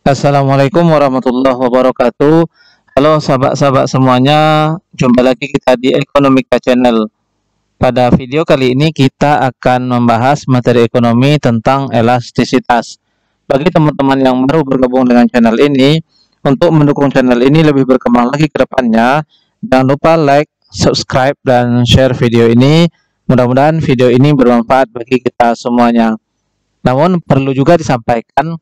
Assalamualaikum warahmatullahi wabarakatuh. Halo sahabat-sahabat semuanya, jumpa lagi kita di Ekonomika Channel. Pada video kali ini kita akan membahas materi ekonomi tentang elastisitas. Bagi teman-teman yang baru bergabung dengan channel ini, untuk mendukung channel ini lebih berkembang lagi ke depannya, jangan lupa like, subscribe, dan share video ini. Mudah-mudahan video ini bermanfaat bagi kita semuanya. Namun perlu juga disampaikan,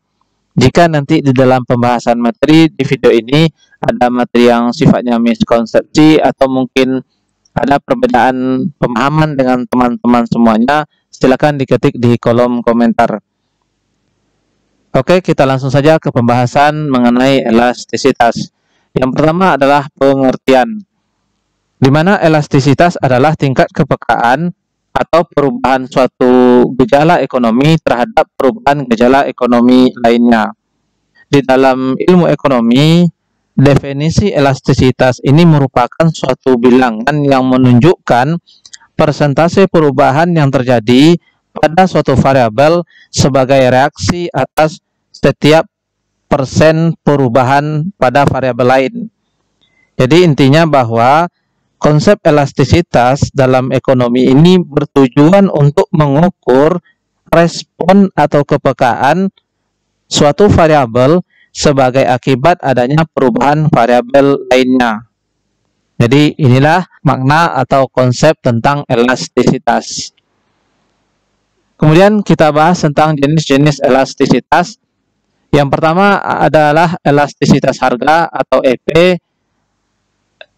jika nanti di dalam pembahasan materi di video ini ada materi yang sifatnya miskonsepsi atau mungkin ada perbedaan pemahaman dengan teman-teman semuanya, silakan diketik di kolom komentar. Oke, kita langsung saja ke pembahasan mengenai elastisitas. Yang pertama adalah pengertian, di mana elastisitas adalah tingkat kepekaan atau perubahan suatu gejala ekonomi terhadap perubahan gejala ekonomi lainnya. Di dalam ilmu ekonomi, definisi elastisitas ini merupakan suatu bilangan yang menunjukkan persentase perubahan yang terjadi pada suatu variabel sebagai reaksi atas setiap persen perubahan pada variabel lain. Jadi intinya bahwa konsep elastisitas dalam ekonomi ini bertujuan untuk mengukur respon atau kepekaan suatu variabel sebagai akibat adanya perubahan variabel lainnya. Jadi inilah makna atau konsep tentang elastisitas. Kemudian kita bahas tentang jenis-jenis elastisitas. Yang pertama adalah elastisitas harga atau EP,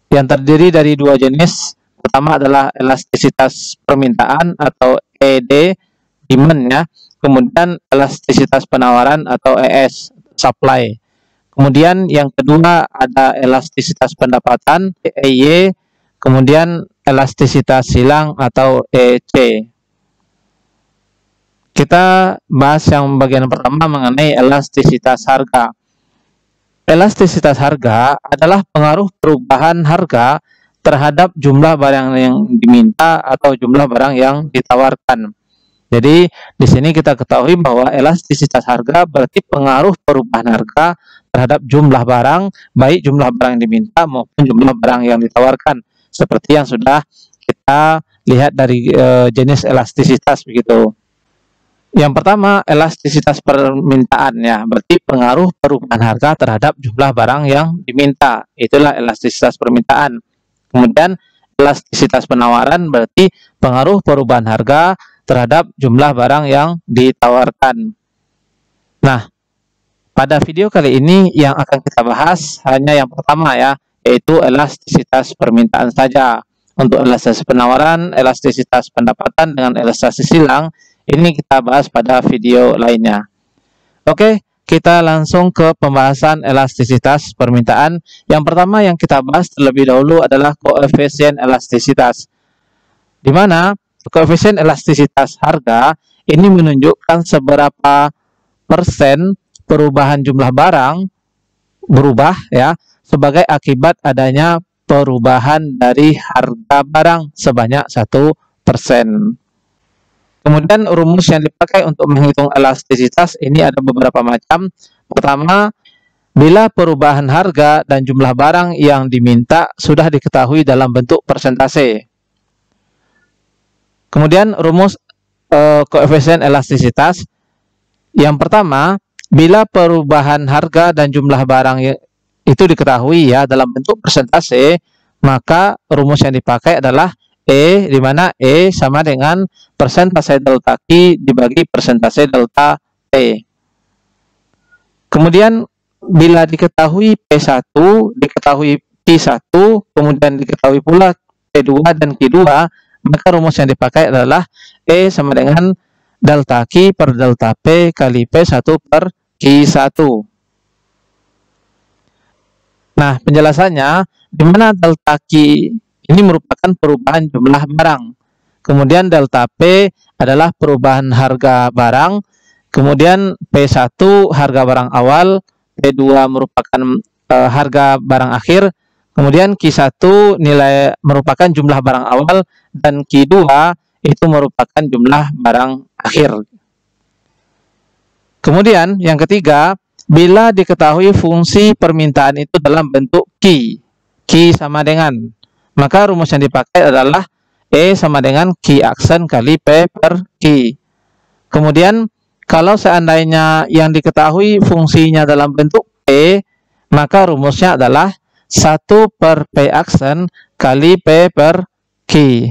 yang terdiri dari dua jenis. Pertama adalah elastisitas permintaan atau ED, demand ya. Kemudian elastisitas penawaran atau ES, supply. Kemudian yang kedua ada elastisitas pendapatan, EY. Kemudian elastisitas silang atau EC. Kita bahas yang bagian pertama mengenai elastisitas harga. Elastisitas harga adalah pengaruh perubahan harga terhadap jumlah barang yang diminta atau jumlah barang yang ditawarkan. Jadi di sini kita ketahui bahwa elastisitas harga berarti pengaruh perubahan harga terhadap jumlah barang, baik jumlah barang yang diminta maupun jumlah barang yang ditawarkan. Seperti yang sudah kita lihat dari jenis elastisitas begitu. Yang pertama, elastisitas permintaan ya, berarti pengaruh perubahan harga terhadap jumlah barang yang diminta. Itulah elastisitas permintaan. Kemudian elastisitas penawaran berarti pengaruh perubahan harga terhadap jumlah barang yang ditawarkan. Nah, pada video kali ini yang akan kita bahas hanya yang pertama ya, yaitu elastisitas permintaan saja. Untuk elastisitas penawaran, elastisitas pendapatan dengan elastisitas silang ini kita bahas pada video lainnya. Oke, kita langsung ke pembahasan elastisitas permintaan. Yang pertama yang kita bahas terlebih dahulu adalah koefisien elastisitas. Di mana koefisien elastisitas harga ini menunjukkan seberapa persen perubahan jumlah barang berubah ya sebagai akibat adanya perubahan dari harga barang sebanyak 1%. Kemudian rumus yang dipakai untuk menghitung elastisitas ini ada beberapa macam. Pertama, bila perubahan harga dan jumlah barang yang diminta sudah diketahui dalam bentuk persentase. Kemudian rumus koefisien elastisitas. Yang pertama, bila perubahan harga dan jumlah barang itu diketahui ya dalam bentuk persentase, maka rumus yang dipakai adalah E, di mana E sama dengan persentase delta Q dibagi persentase delta T. Kemudian bila diketahui P1, diketahui Q1, kemudian diketahui pula P2 dan Q2, maka rumus yang dipakai adalah E sama dengan delta Q per delta P kali P1 per Q1. Nah, penjelasannya, di mana delta Q ini merupakan perubahan jumlah barang. Kemudian delta P adalah perubahan harga barang. Kemudian P1 harga barang awal, P2 merupakan harga barang akhir. Kemudian Q1 nilai merupakan jumlah barang awal dan Q2 itu merupakan jumlah barang akhir. Kemudian yang ketiga, bila diketahui fungsi permintaan itu dalam bentuk Q. Q sama dengan, maka rumus yang dipakai adalah E sama dengan Q aksen kali P per Q. Kemudian kalau seandainya yang diketahui fungsinya dalam bentuk P, maka rumusnya adalah 1 per P aksen kali P per Q.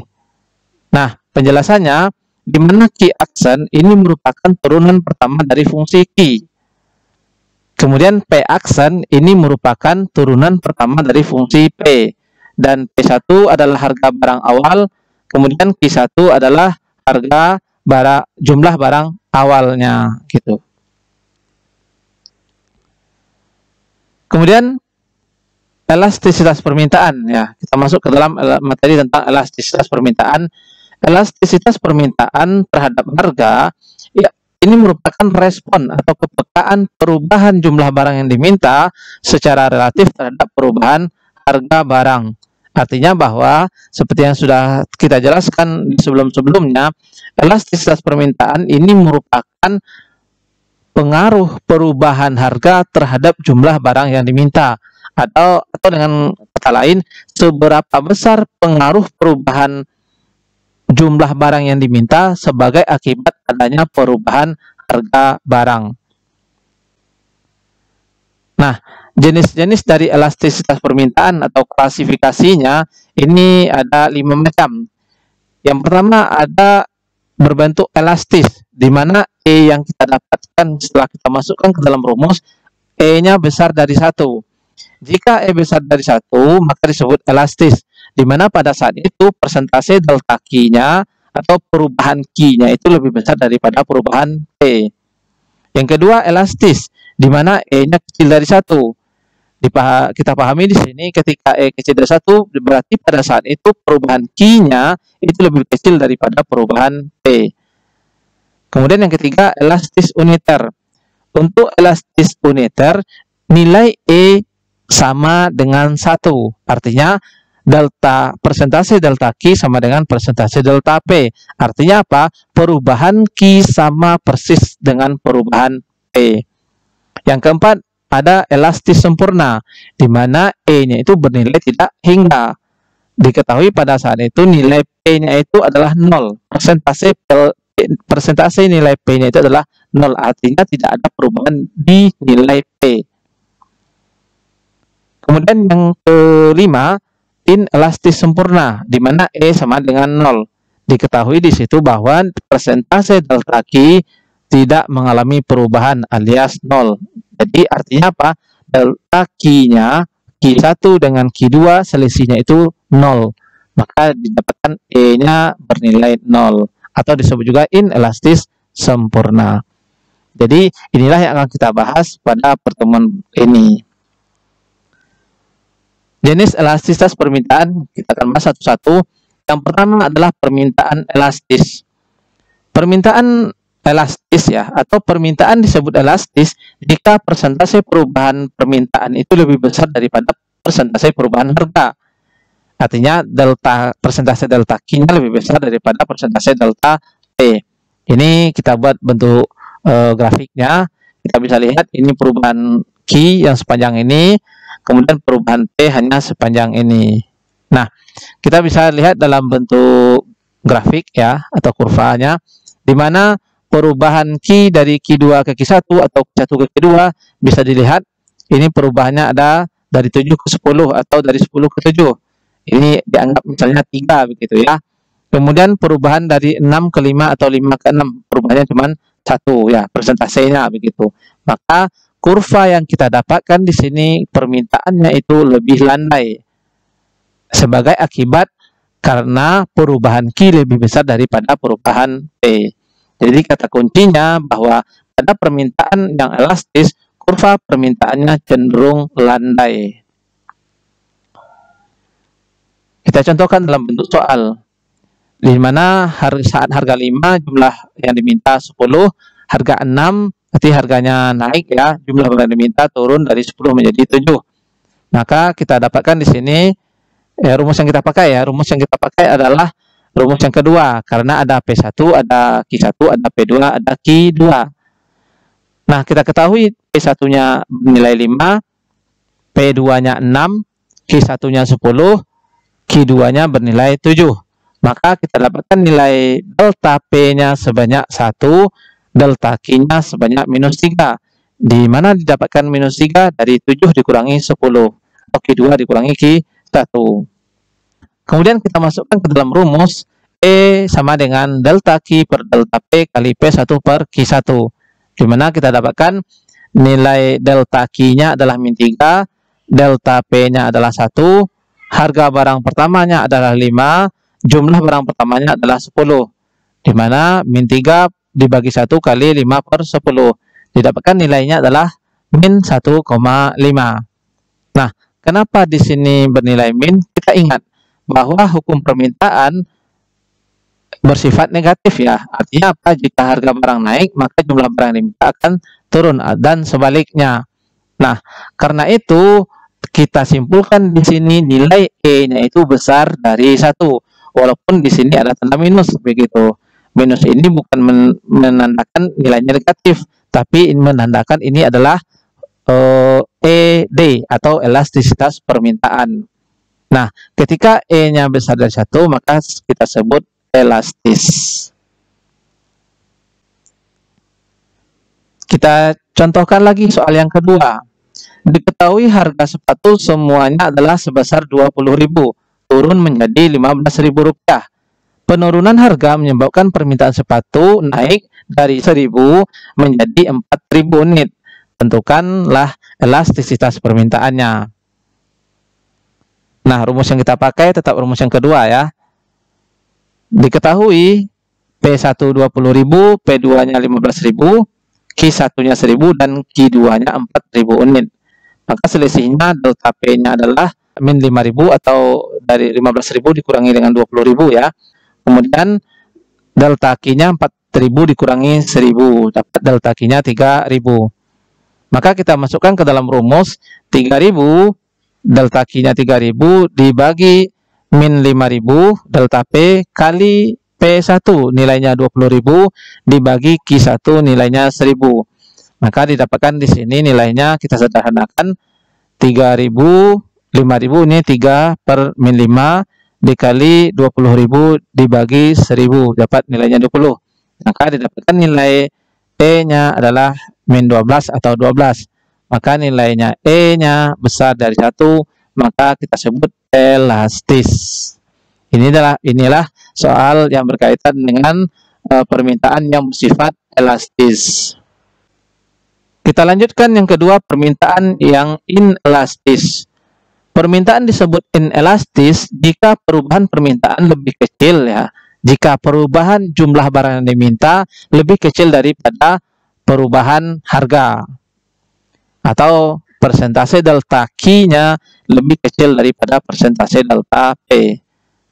Nah, penjelasannya, di mana Q aksen ini merupakan turunan pertama dari fungsi Q. Kemudian P aksen ini merupakan turunan pertama dari fungsi P. Dan P1 adalah harga barang awal, kemudian Q1 adalah harga jumlah barang awalnya gitu. Kemudian elastisitas permintaan, ya, kita masuk ke dalam materi tentang elastisitas permintaan. Elastisitas permintaan terhadap harga, ya, ini merupakan respon atau kepekaan perubahan jumlah barang yang diminta secara relatif terhadap perubahan harga barang. Artinya bahwa seperti yang sudah kita jelaskan di sebelum-sebelumnya, elastisitas permintaan ini merupakan pengaruh perubahan harga terhadap jumlah barang yang diminta, atau dengan kata lain, seberapa besar pengaruh perubahan jumlah barang yang diminta sebagai akibat adanya perubahan harga barang. Nah, jenis-jenis dari elastisitas permintaan atau klasifikasinya ini ada 5 macam. Yang pertama ada berbentuk elastis, di mana E yang kita dapatkan setelah kita masukkan ke dalam rumus, E-nya besar dari 1. Jika E besar dari 1, maka disebut elastis, di mana pada saat itu persentase delta Q-nya atau perubahan Q-nya itu lebih besar daripada perubahan P. Yang kedua elastis, di mana E-nya kecil dari 1. Kita pahami di sini ketika E kecil dari 1, berarti pada saat itu perubahan Q-nya itu lebih kecil daripada perubahan P. Kemudian yang ketiga elastis uniter. Untuk elastis uniter, nilai E sama dengan 1. Artinya persentase delta Q sama dengan persentase delta P. Artinya apa? Perubahan Q sama persis dengan perubahan P. Yang keempat ada elastis sempurna, di mana E-nya itu bernilai tidak hingga. Diketahui pada saat itu nilai P-nya itu adalah 0. Persentase nilai P-nya itu adalah 0. Artinya tidak ada perubahan di nilai P. Kemudian yang kelima, inelastis sempurna, di mana E sama dengan 0. Diketahui di situ bahwa persentase delta Q tidak mengalami perubahan alias 0. Jadi artinya apa? Delta Q-nya, Q1 dengan Q2 selisihnya itu 0. Maka didapatkan E-nya bernilai 0. Atau disebut juga inelastis sempurna. Jadi inilah yang akan kita bahas pada pertemuan ini. Jenis elastisitas permintaan kita akan bahas satu-satu. Yang pertama adalah permintaan elastis. Permintaan elastis, ya, atau permintaan disebut elastis jika persentase perubahan permintaan itu lebih besar daripada persentase perubahan harga. Artinya persentase delta Q-nya lebih besar daripada persentase delta P. Ini kita buat bentuk grafiknya. Kita bisa lihat ini perubahan Q yang sepanjang ini, kemudian perubahan P hanya sepanjang ini. Nah, kita bisa lihat dalam bentuk grafik, ya, atau kurvanya, di mana perubahan Q dari Q2 ke Q1 atau Q1 ke Q2 bisa dilihat ini perubahannya ada dari 7 ke 10 atau dari 10 ke 7. Ini dianggap misalnya 3 begitu, ya. Kemudian perubahan dari 6 ke 5 atau 5 ke 6 perubahannya cuma 1, ya, persentasenya begitu. Maka kurva yang kita dapatkan di sini permintaannya itu lebih landai sebagai akibat karena perubahan Q lebih besar daripada perubahan P. Jadi kata kuncinya bahwa pada permintaan yang elastis, kurva permintaannya cenderung landai. Kita contohkan dalam bentuk soal, di mana saat harga 5 jumlah yang diminta 10, harga 6 berarti harganya naik, ya, jumlah barang yang diminta turun dari 10 menjadi 7. Maka kita dapatkan di sini rumus yang kita pakai, ya, rumus yang kita pakai adalah rumus yang kedua, karena ada P1, ada Q1, ada P2, ada Q2. Nah, kita ketahui P1-nya nilai 5, P2-nya 6, Q1-nya 10, Q2-nya bernilai 7. Maka kita dapatkan nilai delta P-nya sebanyak 1, delta Q-nya sebanyak minus 3. Di mana didapatkan minus 3? Dari 7 dikurangi 10. Atau Q2 dikurangi Q1. Kemudian kita masukkan ke dalam rumus E sama dengan delta Q per delta P kali P1 per Q1. Di mana kita dapatkan nilai delta Q-nya adalah min 3, delta P-nya adalah 1, harga barang pertamanya adalah 5, jumlah barang pertamanya adalah 10. Di mana min 3 dibagi 1 kali 5 per 10. Didapatkan nilainya adalah min 1,5. Nah, kenapa di sini bernilai min? Kita ingat bahwa hukum permintaan bersifat negatif ya. Artinya apa? Jika harga barang naik, maka jumlah barang yang diminta akan turun dan sebaliknya. Nah, karena itu kita simpulkan di sini nilai E-nya itu besar dari 1. Walaupun di sini ada tanda minus begitu. Minus ini bukan menandakan nilainya negatif, tapi menandakan ini adalah ED atau elastisitas permintaan. Nah, ketika E-nya besar dari 1, maka kita sebut elastis. Kita contohkan lagi soal yang kedua. Diketahui harga sepatu semuanya adalah sebesar 20.000, turun menjadi 15.000 rupiah. Penurunan harga menyebabkan permintaan sepatu naik dari 1.000 menjadi 4.000 unit. Tentukanlah elastisitas permintaannya. Nah, rumus yang kita pakai tetap rumus yang kedua ya. Diketahui P1 20.000, P2-nya 15.000, Q1-nya 1.000 dan Q2-nya 4.000 unit. Maka selisihnya delta P-nya adalah min 5.000 atau dari 15.000 dikurangi dengan 20.000 ya. Kemudian delta Q-nya 4.000 dikurangi 1.000, dapat delta Q-nya 3.000. Maka kita masukkan ke dalam rumus 3.000, delta Q-nya 3.000 dibagi min 5.000 delta P kali P1 nilainya 20.000 dibagi Q1 nilainya 1.000. Maka didapatkan di sini nilainya kita sederhanakan 3.000, 5.000 ini 3 per min 5 dikali 20.000 dibagi 1.000 dapat nilainya 20. Maka didapatkan nilai E-nya adalah min 12 atau 12. Maka nilainya E-nya besar dari 1, maka kita sebut elastis. Inilah soal yang berkaitan dengan permintaan yang bersifat elastis. Kita lanjutkan yang kedua, permintaan yang inelastis. Permintaan disebut inelastis jika perubahan permintaan lebih kecil ya. Jika perubahan jumlah barang yang diminta lebih kecil daripada perubahan harga. Atau persentase delta Q-nya lebih kecil daripada persentase delta P.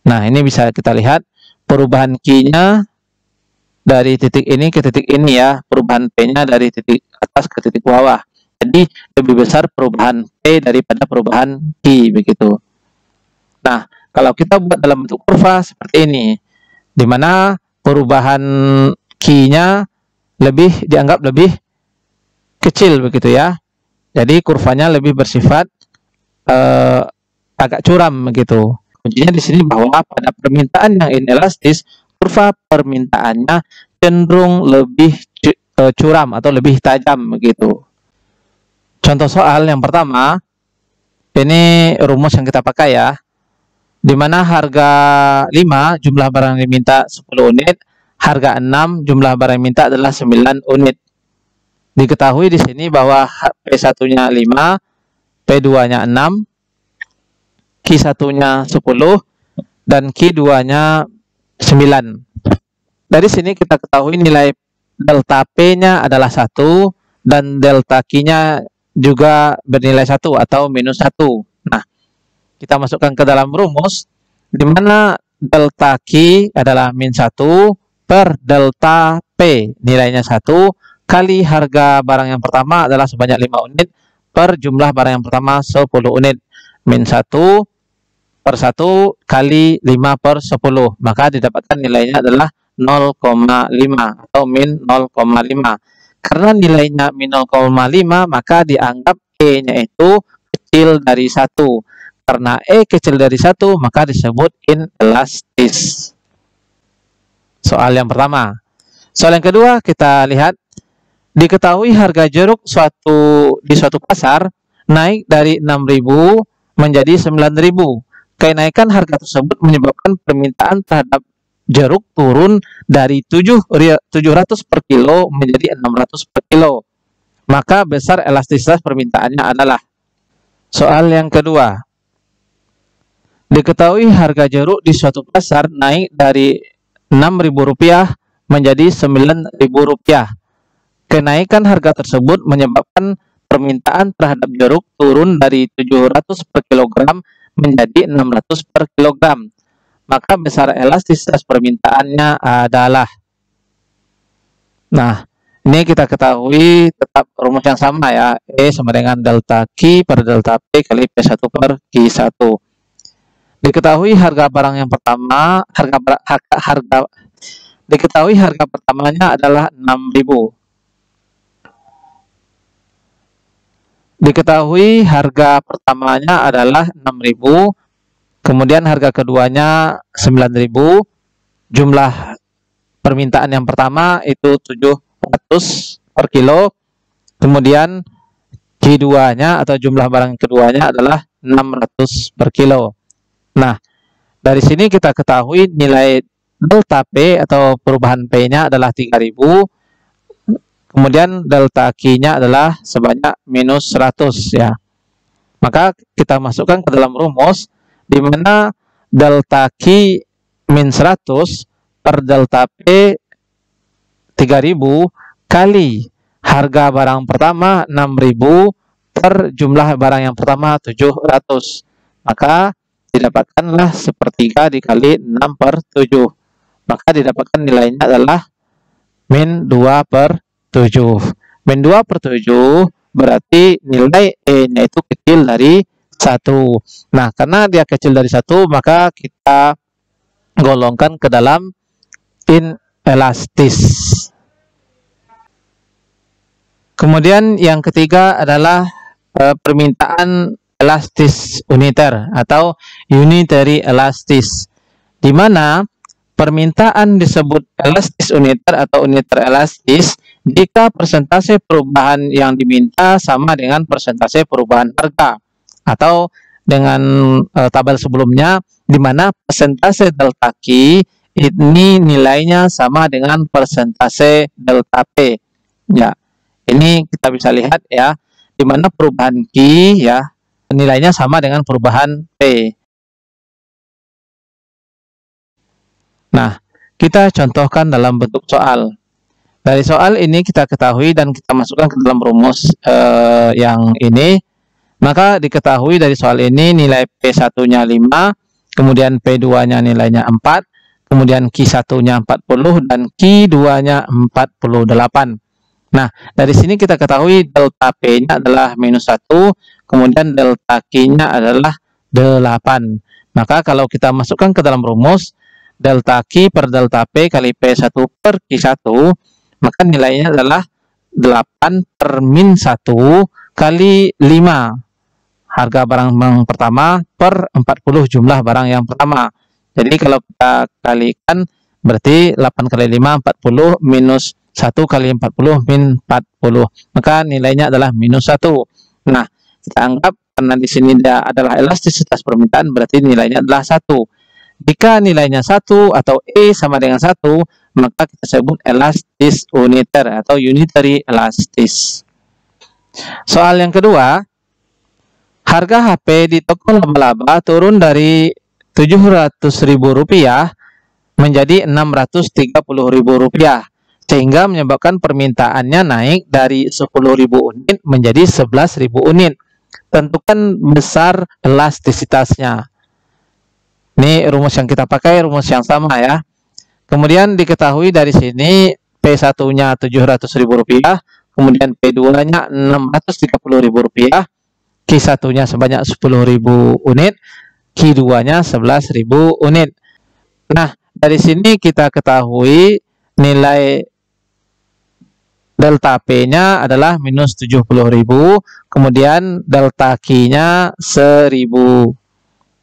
Nah, ini bisa kita lihat perubahan Q-nya dari titik ini ke titik ini ya. Perubahan P-nya dari titik atas ke titik bawah. Jadi lebih besar perubahan P daripada perubahan Q begitu. Nah, kalau kita buat dalam bentuk kurva seperti ini, di mana perubahan Q-nya dianggap lebih kecil begitu ya. Jadi kurvanya lebih bersifat agak curam begitu. Kuncinya di sini bahwa pada permintaan yang inelastis, kurva permintaannya cenderung lebih curam atau lebih tajam begitu. Contoh soal yang pertama, ini rumus yang kita pakai ya. Di mana harga 5 jumlah barang yang diminta 10 unit, harga 6 jumlah barang yang diminta adalah 9 unit. Diketahui di sini bahwa P1-nya 5, P2-nya 6, Q1-nya 10 dan Q2-nya 9. Dari sini kita ketahui nilai delta P-nya adalah 1 dan delta Q-nya juga bernilai 1 atau minus 1. Nah, kita masukkan ke dalam rumus di mana delta Q adalah min 1 per delta P nilainya 1 kali harga barang yang pertama adalah sebanyak 5 unit per jumlah barang yang pertama 10 unit. Min 1 per 1 kali 5 per 10. Maka didapatkan nilainya adalah 0,5 atau min 0,5. karena nilainya min 0,5 maka dianggap E-nya itu kecil dari 1. Karena E kecil dari 1 maka disebut inelastis. Soal yang pertama. Soal yang kedua kita lihat, diketahui harga jeruk di suatu pasar naik dari 6.000 menjadi 9.000. Kenaikan harga tersebut menyebabkan permintaan terhadap jeruk turun dari 700 per kilo menjadi 600 per kilo. Maka besar elastisitas permintaannya adalah. Soal yang kedua. Diketahui harga jeruk di suatu pasar naik dari Rp6.000 menjadi Rp9.000. Kenaikan harga tersebut menyebabkan permintaan terhadap jeruk turun dari 700 per kilogram menjadi 600 per kilogram. Maka besar elastisitas permintaannya adalah. Nah, ini kita ketahui tetap rumus yang sama ya. E sama dengan delta Q per delta P kali P1 per Q1. Diketahui harga barang yang pertama, diketahui harga pertamanya adalah 6.000. Diketahui harga pertamanya adalah 6.000, kemudian harga keduanya 9.000, jumlah permintaan yang pertama itu 700 per kilo, kemudian Q2-nya atau jumlah barang keduanya adalah 600 per kilo. Nah, dari sini kita ketahui nilai delta P atau perubahan P-nya adalah 3.000, kemudian delta Q-nya adalah sebanyak minus 100 ya. Maka kita masukkan ke dalam rumus di mana delta Q min 100 per delta P 3.000 kali harga barang pertama 6.000 per jumlah barang yang pertama 700. Maka didapatkanlah sepertiga dikali 6 per 7. Maka didapatkan nilainya adalah min 2 per 7. Min 2 per 7 berarti nilai E-nya itu kecil dari 1. Nah, karena dia kecil dari 1, maka kita golongkan ke dalam inelastis. Kemudian yang ketiga adalah permintaan elastis uniter atau unitary elastis, di mana permintaan disebut elastis uniter atau uniter elastis jika persentase perubahan yang diminta sama dengan persentase perubahan harga, atau dengan tabel sebelumnya di mana persentase delta Q ini nilainya sama dengan persentase delta P. Ya, ini kita bisa lihat ya, di mana perubahan Q ya nilainya sama dengan perubahan P. Nah, kita contohkan dalam bentuk soal. Dari soal ini kita ketahui dan kita masukkan ke dalam rumus yang ini. Maka diketahui dari soal ini nilai P1-nya 5, kemudian P2-nya nilainya 4, kemudian Q1-nya 40, dan Q2-nya 48. Nah, dari sini kita ketahui delta P-nya adalah minus 1, kemudian delta Q-nya adalah 8. Maka kalau kita masukkan ke dalam rumus, delta Q per delta P kali P1 per Q1, maka nilainya adalah 8 per min 1 kali 5 harga barang yang pertama per 40 jumlah barang yang pertama. Jadi kalau kita kalikan berarti 8 kali 5 40 minus 1 kali 40 min 40. Maka nilainya adalah minus 1. Nah, kita anggap karena di sini dia adalah elastisitas permintaan berarti nilainya adalah 1. Jika nilainya 1 atau E sama dengan 1, maka kita sebut elastis uniter atau unitary elastis. Soal yang kedua, harga HP di toko laba-laba turun dari Rp700.000 menjadi Rp630.000, sehingga menyebabkan permintaannya naik dari 10.000 unit menjadi 11.000 unit. Tentukan besar elastisitasnya. Ini rumus yang kita pakai, rumus yang sama ya. Kemudian diketahui dari sini P1-nya Rp700.000, kemudian P2-nya Rp630.000, Q1-nya sebanyak 10.000 unit, Q2-nya 11.000 unit. Nah, dari sini kita ketahui nilai delta P-nya adalah minus 70.000, kemudian delta Q-nya 1.000.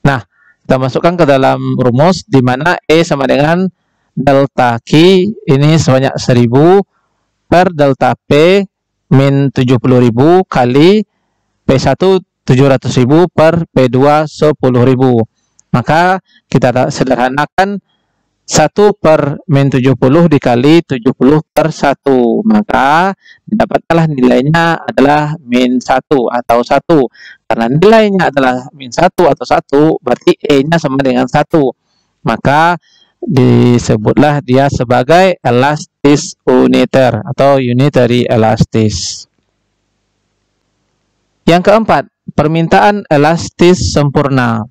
Nah, kita masukkan ke dalam rumus di mana E sama dengan delta Q ini sebanyak 1.000 per delta P min 70.000 kali P1 700.000 per P2 10.000. Maka kita sederhanakan 1 per min 70 dikali 70 per 1. Maka didapatkanlah nilainya adalah min 1 atau 1. Karena nilainya adalah min 1 atau 1, berarti E-nya sama dengan 1. Maka disebutlah dia sebagai elastis uniter atau unitary elastis. Yang keempat, permintaan elastis sempurna.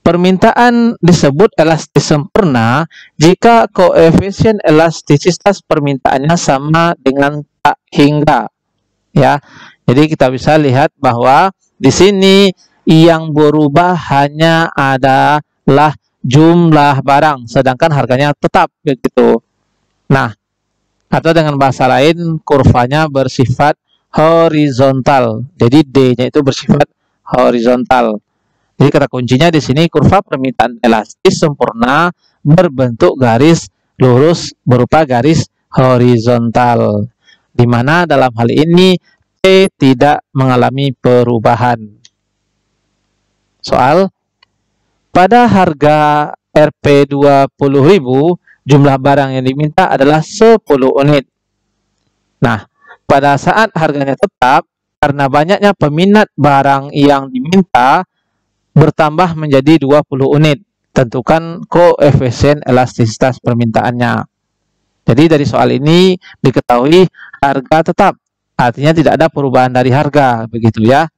Permintaan disebut elastis sempurna jika koefisien elastisitas permintaannya sama dengan tak hingga. Ya, jadi kita bisa lihat bahwa di sini yang berubah hanya adalah jumlah barang, sedangkan harganya tetap begitu. Nah, atau dengan bahasa lain, kurvanya bersifat horizontal. Jadi D-nya itu bersifat horizontal. Jadi kata kuncinya di sini kurva permintaan elastis sempurna berbentuk garis lurus berupa garis horizontal. Di mana dalam hal ini P tidak mengalami perubahan. Soal, pada harga Rp 20.000, jumlah barang yang diminta adalah 10 unit. Nah, pada saat harganya tetap, karena banyaknya peminat barang yang diminta, bertambah menjadi 20 unit. Tentukan koefisien elastisitas permintaannya. Jadi dari soal ini diketahui harga tetap, artinya tidak ada perubahan dari harga, begitu ya.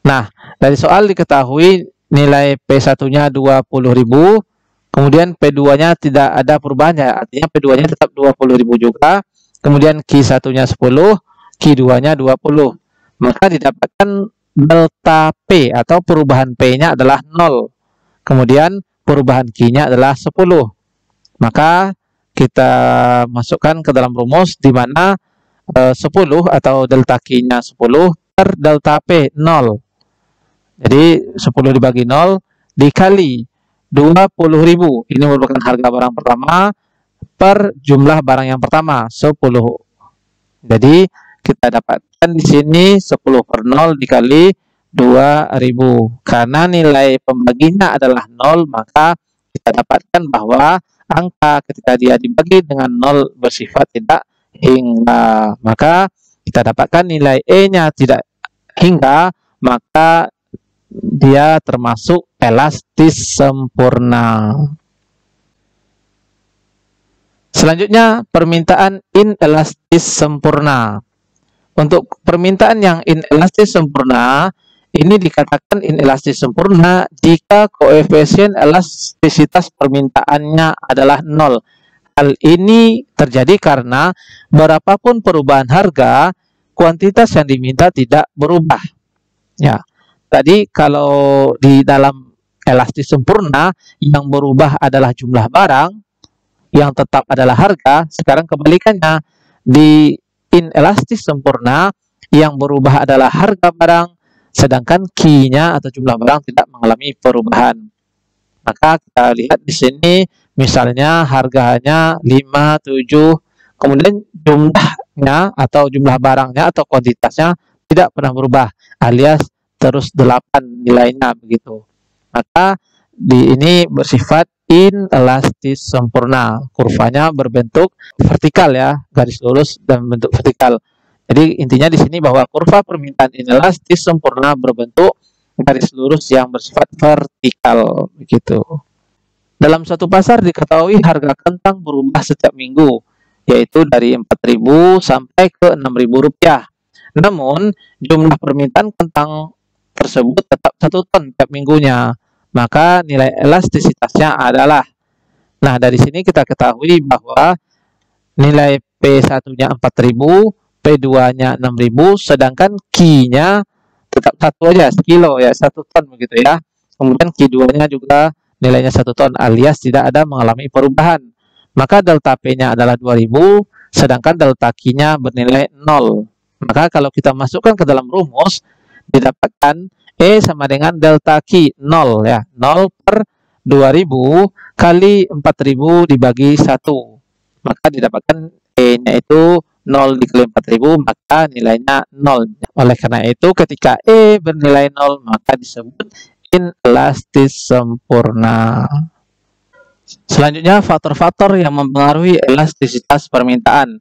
Nah, dari soal diketahui nilai P1-nya 20.000, kemudian P2-nya tidak ada perubahannya, artinya P2-nya tetap 20.000 juga, kemudian Q1-nya 10, Q2-nya 20. Maka didapatkan delta P atau perubahan P-nya adalah 0. Kemudian perubahan Q-nya adalah 10. Maka kita masukkan ke dalam rumus di mana 10 atau delta Q-nya 10 per delta P 0. Jadi 10 dibagi 0 dikali 20.000. Ini merupakan harga barang pertama per jumlah barang yang pertama 10. Jadi kita dapatkan di sini 10 per 0 dikali 2000. Karena nilai pembaginya adalah 0, maka kita dapatkan bahwa angka ketika dia dibagi dengan 0 bersifat tidak hingga. Maka kita dapatkan nilai E-nya tidak hingga, maka dia termasuk elastis sempurna. Selanjutnya, permintaan inelastis sempurna. Untuk permintaan yang inelastis sempurna, ini dikatakan inelastis sempurna jika koefisien elastisitas permintaannya adalah 0. Hal ini terjadi karena berapapun perubahan harga, kuantitas yang diminta tidak berubah. Ya, tadi kalau di dalam elastis sempurna yang berubah adalah jumlah barang, yang tetap adalah harga. Sekarang kebalikannya, di inelastis sempurna yang berubah adalah harga barang, sedangkan Q-nya atau jumlah barang tidak mengalami perubahan. Maka kita lihat di sini misalnya harganya 5, 7, kemudian jumlahnya atau jumlah barangnya atau kuantitasnya tidak pernah berubah, alias terus 8 nilainya begitu. Maka di ini bersifat inelastis sempurna. Kurvanya berbentuk vertikal ya, garis lurus dan bentuk vertikal. Jadi intinya di sini bahwa kurva permintaan inelastis sempurna berbentuk garis lurus yang bersifat vertikal begitu. Dalam suatu pasar diketahui harga kentang berubah setiap minggu, yaitu dari 4.000 sampai ke 6.000 rupiah. Namun jumlah permintaan kentang tersebut tetap 1 ton tiap minggunya. Maka nilai elastisitasnya adalah, nah dari sini kita ketahui bahwa nilai P1-nya 4.000, P2-nya 6.000, sedangkan Q-nya tetap 1 aja, sekilo ya, 1 ton begitu ya. Kemudian Q2-nya juga nilainya 1 ton alias tidak ada mengalami perubahan. Maka delta P-nya adalah 2.000, sedangkan delta Q-nya bernilai 0. Maka kalau kita masukkan ke dalam rumus, didapatkan E sama dengan delta Q 0 ya. 0 per 2000 kali 4000 dibagi 1. Maka didapatkan E-nya itu 0 dikali 4000, maka nilainya 0. Oleh karena itu, ketika E bernilai 0, maka disebut inelastis sempurna. Selanjutnya, faktor-faktor yang mempengaruhi elastisitas permintaan.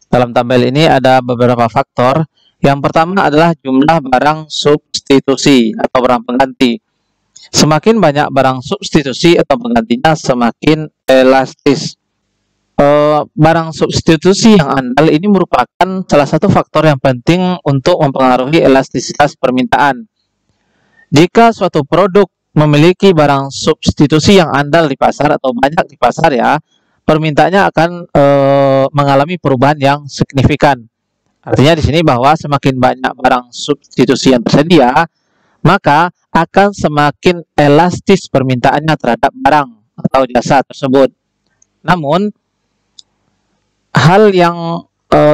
Dalam tabel ini ada beberapa faktor. Yang pertama adalah jumlah barang substitusi atau barang pengganti. Semakin banyak barang substitusi atau penggantinya, semakin elastis. Barang substitusi yang andal ini merupakan salah satu faktor yang penting untuk mempengaruhi elastisitas permintaan. Jika suatu produk memiliki barang substitusi yang andal di pasar atau banyak di pasar ya, permintaannya akan mengalami perubahan yang signifikan. Artinya di sini bahwa semakin banyak barang substitusi yang tersedia, maka akan semakin elastis permintaannya terhadap barang atau jasa tersebut. Namun, hal yang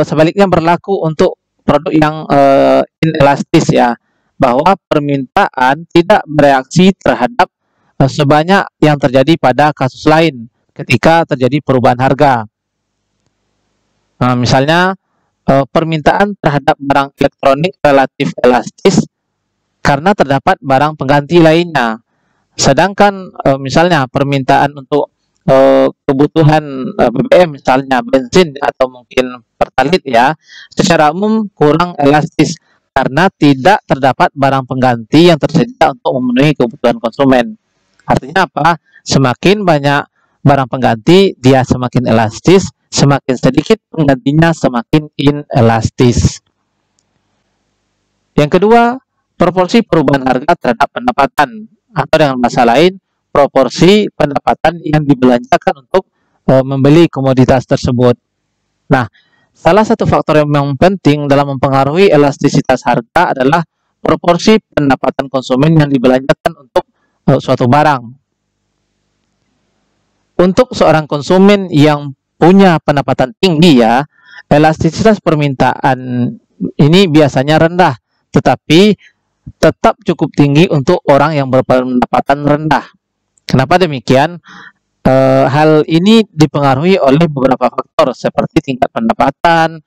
sebaliknya berlaku untuk produk yang inelastis ya, bahwa permintaan tidak bereaksi terhadap sebanyak yang terjadi pada kasus lain ketika terjadi perubahan harga. Nah, misalnya permintaan terhadap barang elektronik relatif elastis karena terdapat barang pengganti lainnya. Sedangkan misalnya permintaan untuk kebutuhan BBM misalnya bensin atau mungkin pertalite ya, secara umum kurang elastis karena tidak terdapat barang pengganti yang tersedia untuk memenuhi kebutuhan konsumen. Artinya apa? Semakin banyak barang pengganti, dia semakin elastis, semakin sedikit penggantinya semakin inelastis. Yang kedua, proporsi perubahan harga terhadap pendapatan, atau dengan bahasa lain, proporsi pendapatan yang dibelanjakan untuk membeli komoditas tersebut. Nah, salah satu faktor yang memang penting dalam mempengaruhi elastisitas harga adalah proporsi pendapatan konsumen yang dibelanjakan untuk suatu barang. Untuk seorang konsumen yang punya pendapatan tinggi ya, elastisitas permintaan ini biasanya rendah, tetapi tetap cukup tinggi untuk orang yang berpendapatan rendah. Kenapa demikian? Hal ini dipengaruhi oleh beberapa faktor seperti tingkat pendapatan,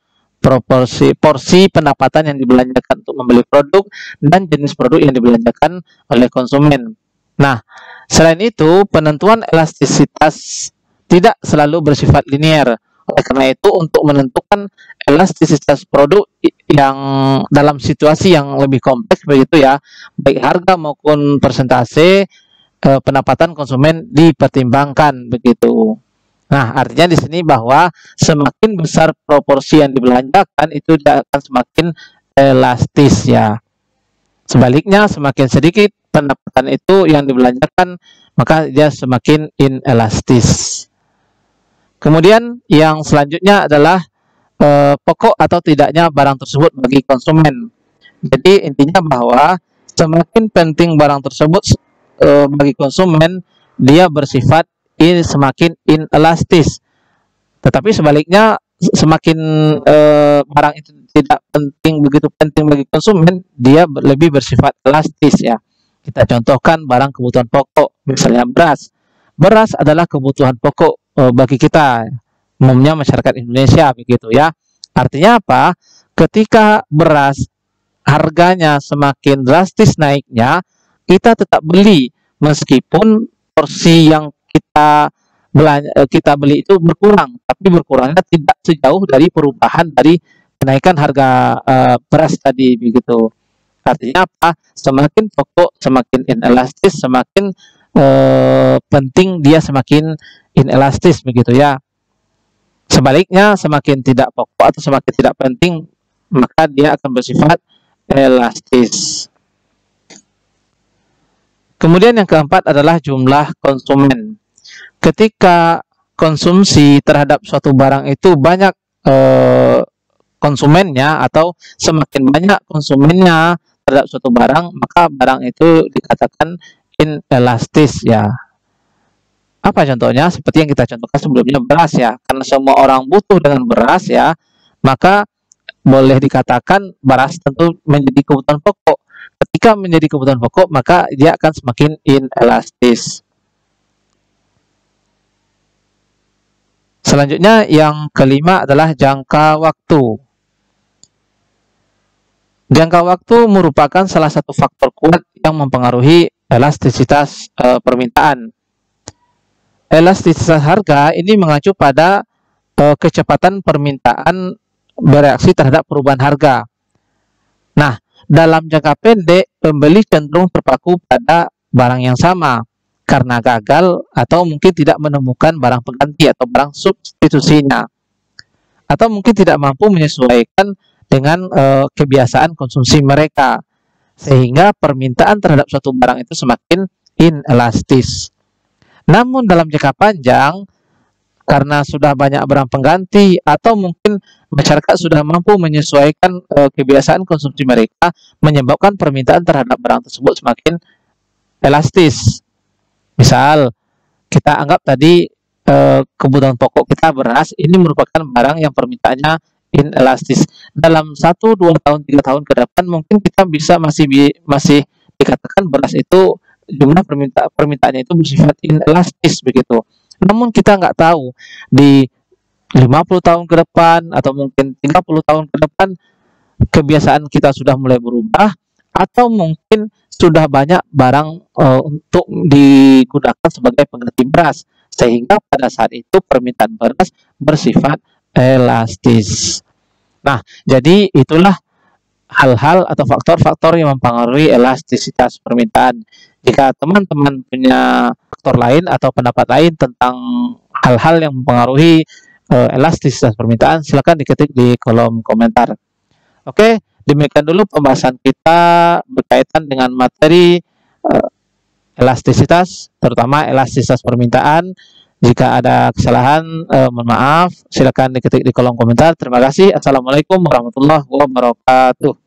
porsi pendapatan yang dibelanjakan untuk membeli produk, dan jenis produk yang dibelanjakan oleh konsumen. Nah, selain itu, penentuan elastisitas tidak selalu bersifat linear. Oleh karena itu, untuk menentukan elastisitas produk yang dalam situasi yang lebih kompleks begitu ya, baik harga maupun persentase pendapatan konsumen dipertimbangkan begitu. Nah, artinya di sini bahwa semakin besar proporsi yang dibelanjakan itu akan semakin elastis ya. Sebaliknya, semakin sedikit pendapatan itu yang dibelanjakan, maka dia semakin inelastis. Kemudian yang selanjutnya adalah pokok atau tidaknya barang tersebut bagi konsumen. Jadi intinya bahwa semakin penting barang tersebut bagi konsumen, dia bersifat semakin inelastis. Tetapi sebaliknya, semakin barang itu tidak begitu penting bagi konsumen, dia lebih bersifat elastis ya. Kita contohkan barang kebutuhan pokok, misalnya beras. Beras adalah kebutuhan pokok bagi kita, umumnya masyarakat Indonesia begitu ya. Artinya apa? Ketika beras harganya semakin drastis naiknya, kita tetap beli meskipun porsi yang kita beli itu berkurang, tapi berkurangnya tidak sejauh dari perubahan dari kenaikan harga beras tadi begitu. Artinya apa? Semakin pokok, semakin inelastis, semakin penting dia semakin inelastis begitu ya. Sebaliknya, semakin tidak pokok atau semakin tidak penting, maka dia akan bersifat elastis. Kemudian yang keempat adalah jumlah konsumen. Ketika konsumsi terhadap suatu barang itu banyak konsumennya atau semakin banyak konsumennya terhadap suatu barang, maka barang itu dikatakan inelastis ya. Apa contohnya? Seperti yang kita contohkan sebelumnya, beras ya. Karena semua orang butuh dengan beras ya, maka boleh dikatakan beras tentu menjadi kebutuhan pokok. Ketika menjadi kebutuhan pokok, maka dia akan semakin inelastis. Selanjutnya yang kelima adalah jangka waktu. Jangka waktu merupakan salah satu faktor kuat yang mempengaruhi elastisitas permintaan. Elastisitas harga ini mengacu pada kecepatan permintaan bereaksi terhadap perubahan harga. Nah, dalam jangka pendek, pembeli cenderung terpaku pada barang yang sama karena gagal atau mungkin tidak menemukan barang pengganti atau barang substitusinya, atau mungkin tidak mampu menyesuaikan dengan kebiasaan konsumsi mereka, sehingga permintaan terhadap suatu barang itu semakin inelastis. Namun dalam jangka panjang, karena sudah banyak barang pengganti atau mungkin masyarakat sudah mampu menyesuaikan kebiasaan konsumsi mereka, menyebabkan permintaan terhadap barang tersebut semakin elastis. Misal, kita anggap tadi kebutuhan pokok kita beras, ini merupakan barang yang permintaannya inelastis. Dalam 1, 2 tahun, 3 tahun ke depan mungkin kita bisa masih dikatakan beras itu jumlah permintaannya itu bersifat inelastis begitu. Namun kita nggak tahu di 50 tahun ke depan atau mungkin 30 tahun ke depan kebiasaan kita sudah mulai berubah atau mungkin sudah banyak barang untuk digunakan sebagai pengganti beras, sehingga pada saat itu permintaan beras bersifat elastis. Nah, jadi itulah hal-hal atau faktor-faktor yang mempengaruhi elastisitas permintaan. Jika teman-teman punya faktor lain atau pendapat lain tentang hal-hal yang mempengaruhi elastisitas permintaan, silakan diketik di kolom komentar. Oke, demikian dulu pembahasan kita berkaitan dengan materi elastisitas, terutama elastisitas permintaan. Jika ada kesalahan, mohon maaf. Silakan diketik di kolom komentar. Terima kasih. Assalamualaikum warahmatullahi wabarakatuh.